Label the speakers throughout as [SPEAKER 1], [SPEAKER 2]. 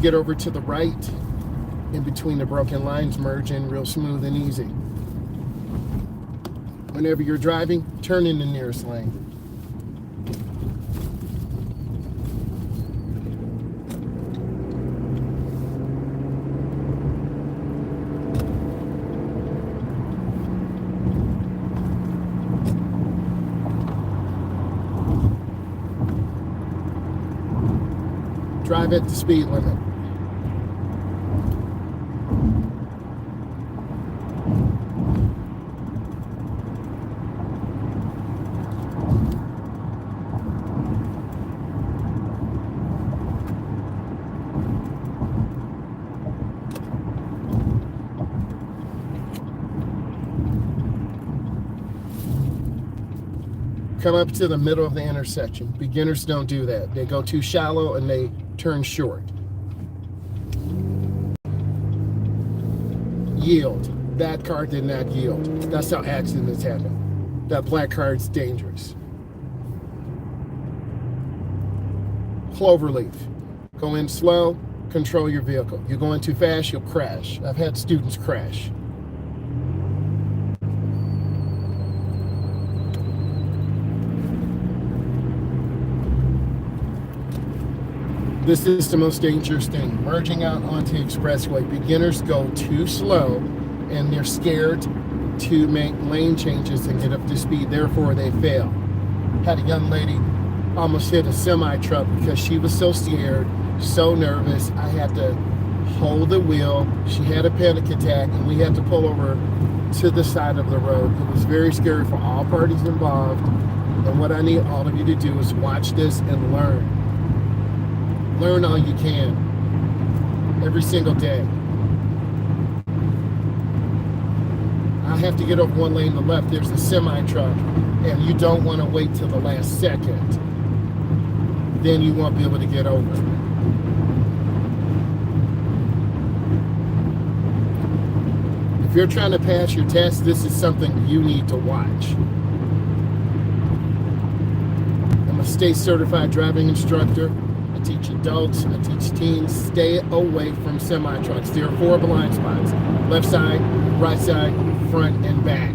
[SPEAKER 1] get over to the right, in between the broken lines, merge in real smooth and easy. Whenever you're driving, turn in the nearest lane. Drive at the speed limit. Come up to the middle of the intersection. Beginners don't do that. They go too shallow and they turn short. Yield. That car did not yield. That's how accidents happen. That black car is dangerous. Cloverleaf. Go in slow, control your vehicle. You're going too fast, you'll crash. I've had students crash. This is the most dangerous thing. Merging out onto the expressway. Beginners go too slow and they're scared to make lane changes and get up to speed. Therefore, they fail. Had a young lady almost hit a semi-truck because she was so scared, so nervous. I had to hold the wheel. She had a panic attack and we had to pull over to the side of the road. It was very scary for all parties involved. And what I need all of you to do is watch this and learn. Learn all you can every single day. I have to get over one lane to the left. There's a semi-truck and you don't want to wait till the last second. Then you won't be able to get over. If you're trying to pass your test, this is something you need to watch. I'm a state certified driving instructor. I teach adults, I teach teens. Stay away from semi-trucks. There are 4 blind spots. Left side, right side, front, and back.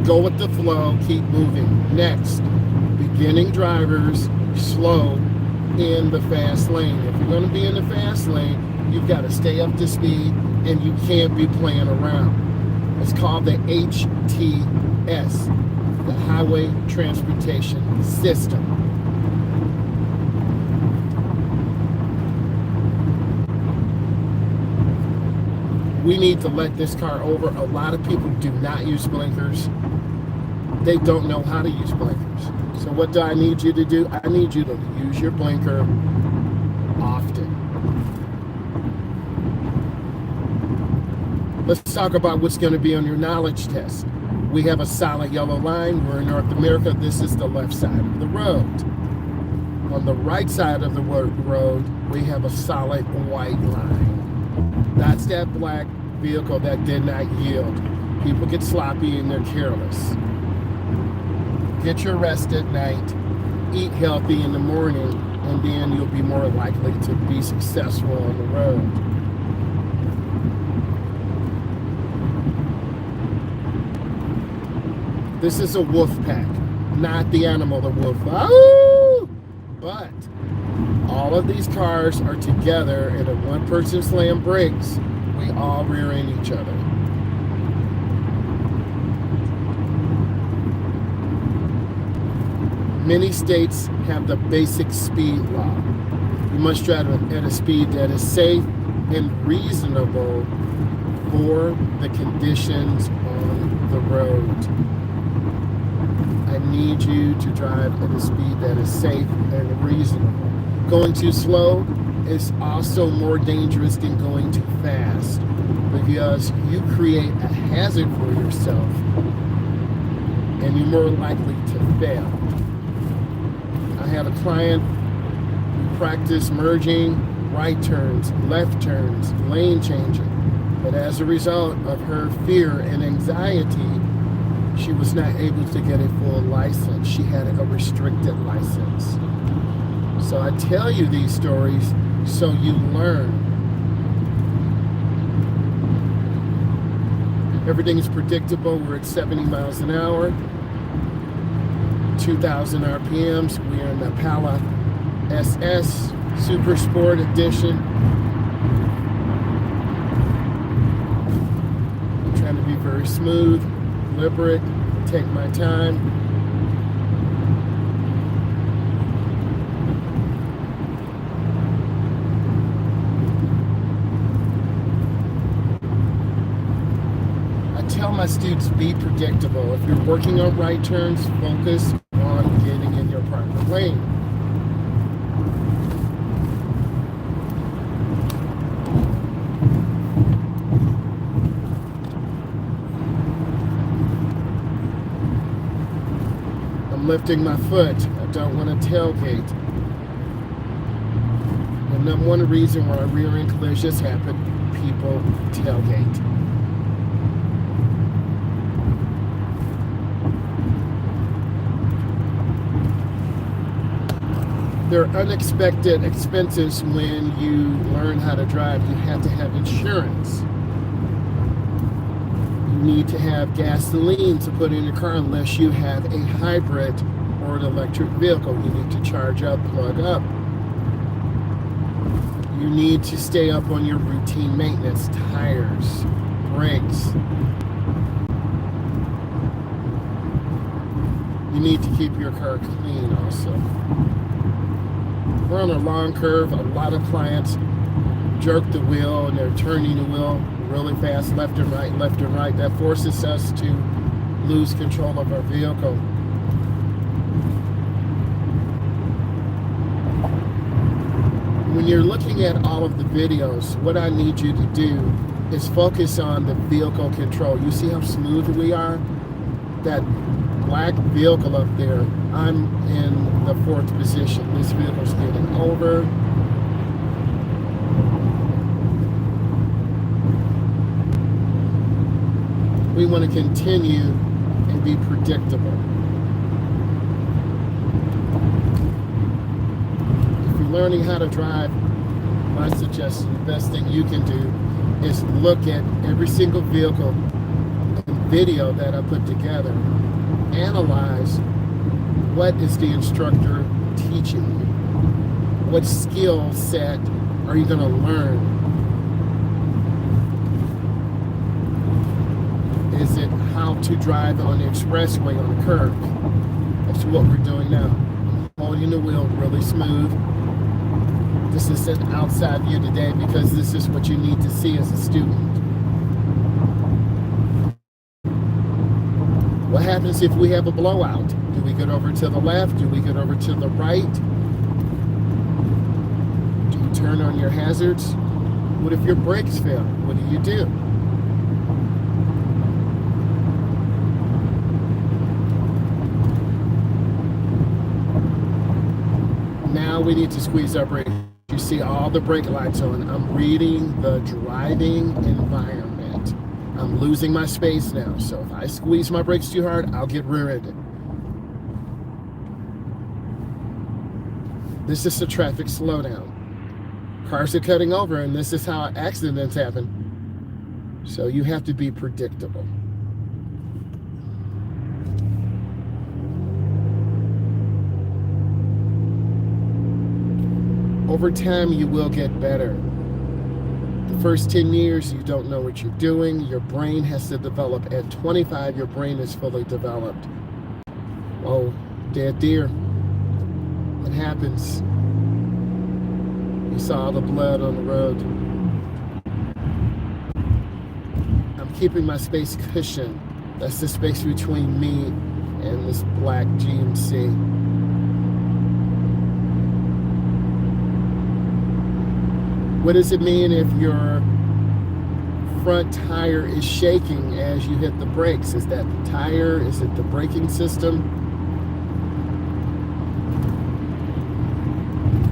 [SPEAKER 1] Go with the flow, keep moving. Next, beginning drivers, slow in the fast lane. If you're going to be in the fast lane, you've got to stay up to speed and you can't be playing around. It's called the HTS, the Highway Transportation System. We need to let this car over. A lot of people do not use blinkers. They don't know how to use blinkers. So what do I need you to do? I need you to use your blinker often. Let's talk about what's going to be on your knowledge test. We have a solid yellow line. We're in North America. This is the left side of the road. On the right side of the road, we have a solid white line. That's that black vehicle that did not yield. People get sloppy and they're careless. Get your rest at night, eat healthy in the morning, and then you'll be more likely to be successful on the road. This is a wolf pack, not the animal, the wolf. Oh! But all of these cars are together, and if one person slam brakes, we all rear end each other. Many states have the basic speed law. You must drive at a speed that is safe and reasonable for the conditions on the road. I need you to drive at a speed that is safe and reasonable. Going too slow is also more dangerous than going too fast because you create a hazard for yourself and you're more likely to fail. I had a client who practiced merging, right turns, left turns, lane changing, but as a result of her fear and anxiety, she was not able to get a full license. She had a restricted license. So I tell you these stories so you learn. Everything is predictable. We're at 70 miles an hour, 2,000 RPMs. We are in the Pala SS Super Sport Edition. I'm trying to be very smooth, deliberate, take my time. Tell my students, be predictable. If you're working on right turns, focus on getting in your proper lane. I'm lifting my foot. I don't want to tailgate. The number one reason why rear end collisions happen, people tailgate. There are unexpected expenses when you learn how to drive. You have to have insurance. You need to have gasoline to put in your car unless you have a hybrid or an electric vehicle. You need to charge up, plug up. You need to stay up on your routine maintenance, tires, brakes. You need to keep your car clean also. We're on a long curve. A lot of clients jerk the wheel and they're turning the wheel really fast, left and right, left and right. That forces us to lose control of our vehicle. When you're looking at all of the videos, what I need you to do is focus on the vehicle control. You see how smooth we are? That black vehicle up there, I'm in the 4th position. This vehicle's getting over. We want to continue and be predictable. If you're learning how to drive, my suggestion, the best thing you can do is look at every single vehicle and video that I put together. Analyze what is the instructor teaching you? What skill set are you going to learn? Is it how to drive on the expressway on the curve? That's what we're doing now. I'm holding the wheel really smooth. This is an outside view today because this is what you need to see as a student. What happens if we have a blowout? Do we get over to the left? Do we get over to the right? Do you turn on your hazards? What if your brakes fail? What do you do? Now we need to squeeze our brakes. You see all the brake lights on. I'm reading the driving environment. I'm losing my space now, so if I squeeze my brakes too hard, I'll get rear-ended. This is a traffic slowdown. Cars are cutting over, and this is how accidents happen. So you have to be predictable. Over time, you will get better. The first 10 years, you don't know what you're doing. Your brain has to develop. At 25, your brain is fully developed. Oh, dead deer. It happens. You saw the blood on the road. I'm keeping my space cushion. That's the space between me and this black GMC. What does it mean if your front tire is shaking as you hit the brakes? Is that the tire? Is it the braking system?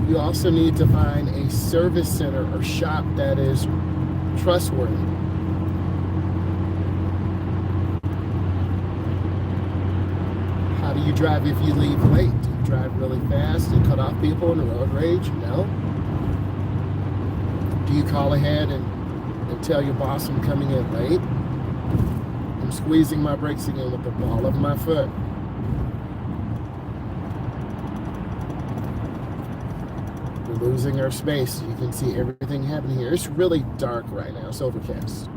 [SPEAKER 1] You also need to find a service center or shop that is trustworthy. How do you drive if you leave late? Do you drive really fast and cut off people in the road rage? No. Do you call ahead and tell your boss I'm coming in late? I'm squeezing my brakes again with the ball of my foot. We're losing our space. You can see everything happening here. It's really dark right now. It's overcast.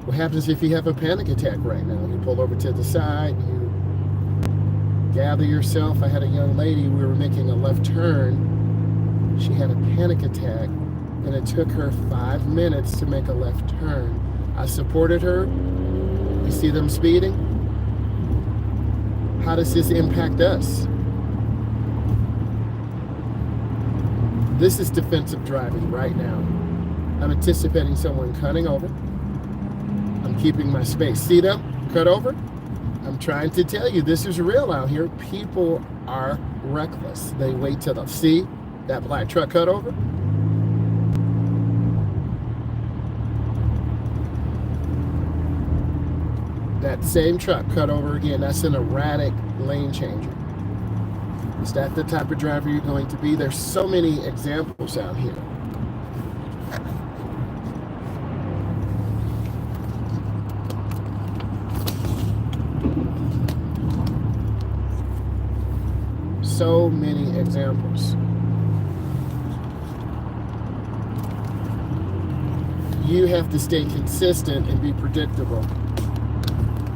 [SPEAKER 1] What happens if you have a panic attack right now? You pull over to the side, you gather yourself. I had a young lady, we were making a left turn. She had a panic attack, and it took her 5 minutes to make a left turn. I supported her. You see them speeding? How does this impact us? This is defensive driving right now. I'm anticipating someone cutting over. I'm keeping my space. See them cut over? I'm trying to tell you, this is real out here. People are reckless. They wait till the see that black truck cut over. That same truck cut over again. That's an erratic lane changer. Is that the type of driver you're going to be? There's so many examples out here. So many examples. You have to stay consistent and be predictable.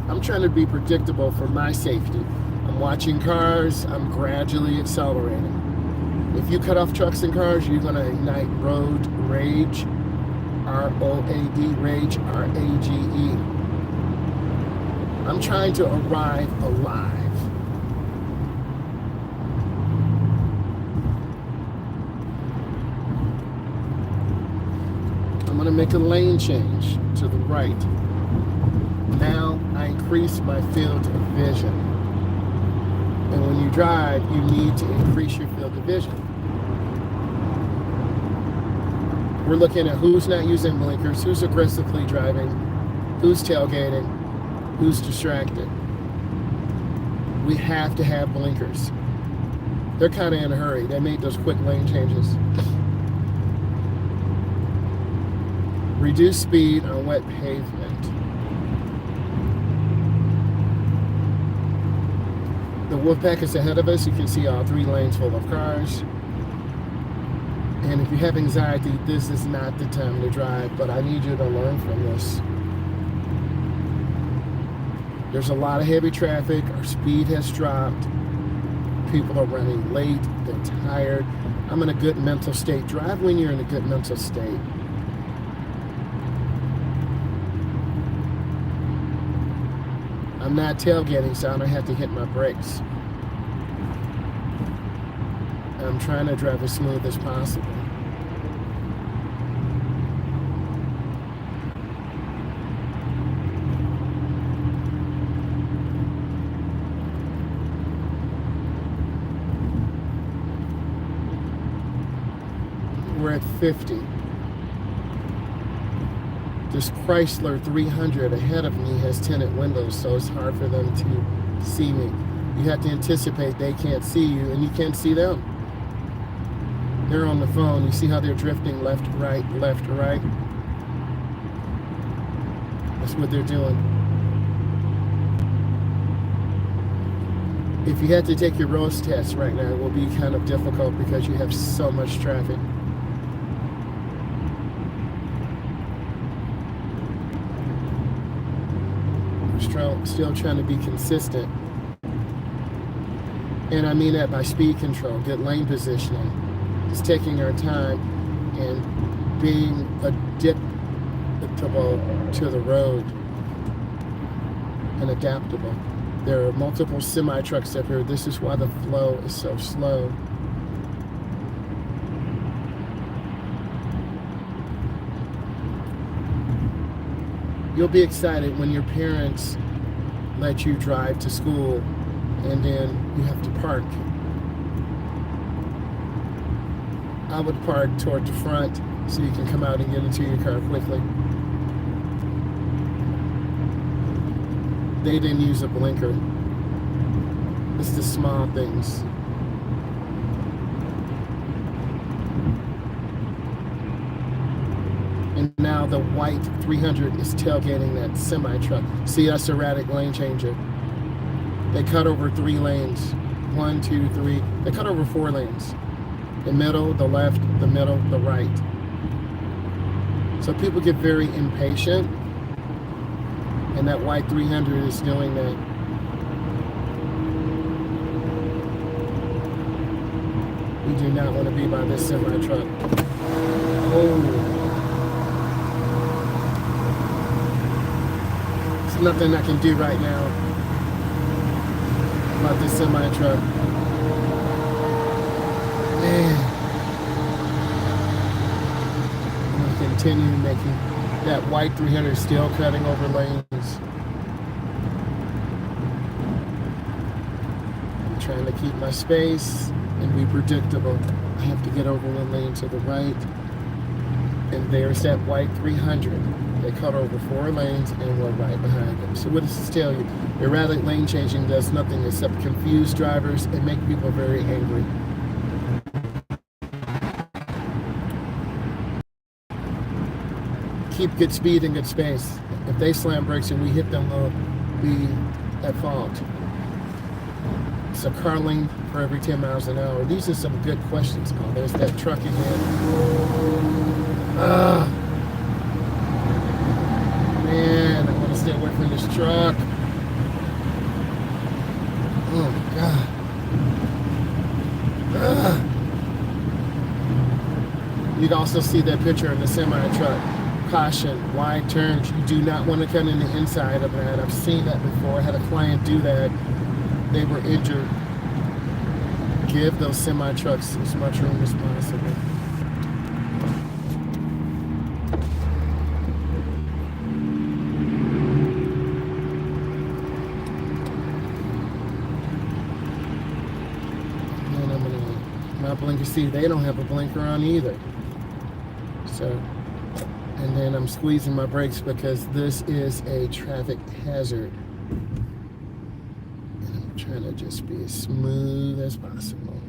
[SPEAKER 1] I'm trying to be predictable for my safety. I'm watching cars, I'm gradually accelerating. If you cut off trucks and cars, you're gonna ignite road rage, R-O-A-D, rage, R-A-G-E. I'm trying to arrive alive. I'm gonna make a lane change to the right. Now I increase my field of vision. And when you drive, you need to increase your field of vision. We're looking at who's not using blinkers, who's aggressively driving, who's tailgating, who's distracted. We have to have blinkers. They're kind of in a hurry. They made those quick lane changes. Reduce speed on wet pavement. The Wolfpack is ahead of us. You can see all 3 lanes full of cars. And if you have anxiety, this is not the time to drive, but I need you to learn from this. There's a lot of heavy traffic. Our speed has dropped. People are running late. They're tired. I'm in a good mental state. Drive when you're in a good mental state. I'm not tailgating, so I don't have to hit my brakes. I'm trying to drive as smooth as possible. We're at 50. This Chrysler 300 ahead of me has tinted windows, so it's hard for them to see me. You have to anticipate they can't see you, and you can't see them. They're on the phone. You see how they're drifting left, right, left, right? That's what they're doing. If you had to take your road test right now, it will be kind of difficult because you have so much traffic. Still trying to be consistent. And I mean that by speed control, good lane positioning. Just taking our time and being adaptable to the road and adaptable. There are multiple semi-trucks up here. This is why the flow is so slow. You'll be excited when your parents let you drive to school and then you have to park. I would park toward the front so you can come out and get into your car quickly. They didn't use a blinker. It's the small things. And now the white 300 is tailgating that semi-truck. See, that's erratic lane changer. They cut over 3 lanes. 1, 2, 3. They cut over 4 lanes. The middle, the left, the middle, the right. So people get very impatient. And that white 300 is doing that. We do not want to be by this semi-truck. Oh. There's nothing I can do right now about this semi-truck. Man. I'm going to continue making that white 300 still cutting over lanes. I'm trying to keep my space and be predictable. I have to get over 1 lane to the right. And there's that white 300. They cut over 4 lanes and we're right behind them. So what does this tell you? Erratic lane changing does nothing except confuse drivers and make people very angry. Keep good speed and good space. If they slam brakes and we hit them, we'll be at fault. It's a car length for every 10 miles an hour. These are some good questions. Oh, there's that truck again. Man, I want to stay away from this truck. Oh, God. You can also see that picture in the semi-truck. Caution, wide turns. You do not want to cut in the inside of that. I've seen that before. I had a client do that. They were injured. Give those semi-trucks as much room as possible. And I'm gonna, my blinker, see, they don't have a blinker on either. So, and then I'm squeezing my brakes because this is a traffic hazard. Trying to just be as smooth as possible.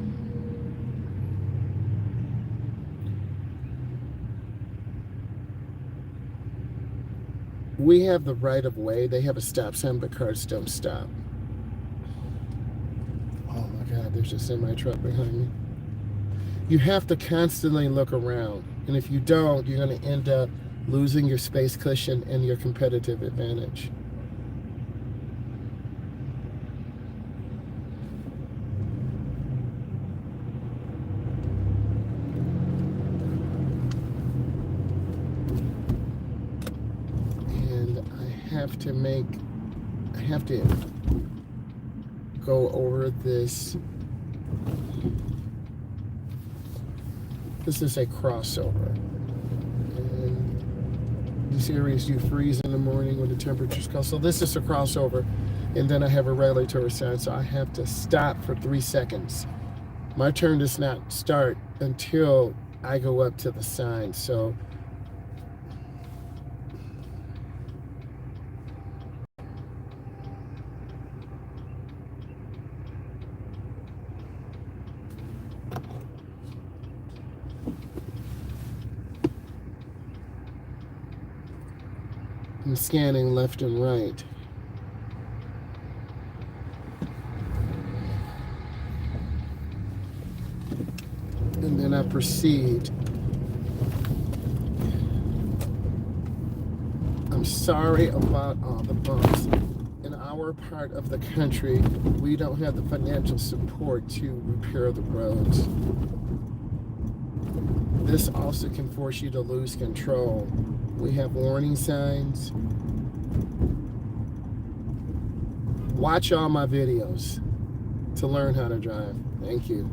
[SPEAKER 1] We have the right of way. They have a stop sign, but cars don't stop. Oh my God, there's a semi-truck behind me. You have to constantly look around. And if you don't, you're going to end up losing your space cushion and your competitive advantage. I have to go over this. This is a crossover. And these areas do freeze in the morning when the temperatures go. So this is a crossover. And then I have a regulatory sign, so I have to stop for 3 seconds. My turn does not start until I go up to the sign. So I'm scanning left and right. And then I proceed. I'm sorry about all the bumps. In our part of the country, we don't have the financial support to repair the roads. This also can force you to lose control. We have warning signs. Watch all my videos to learn how to drive. Thank you.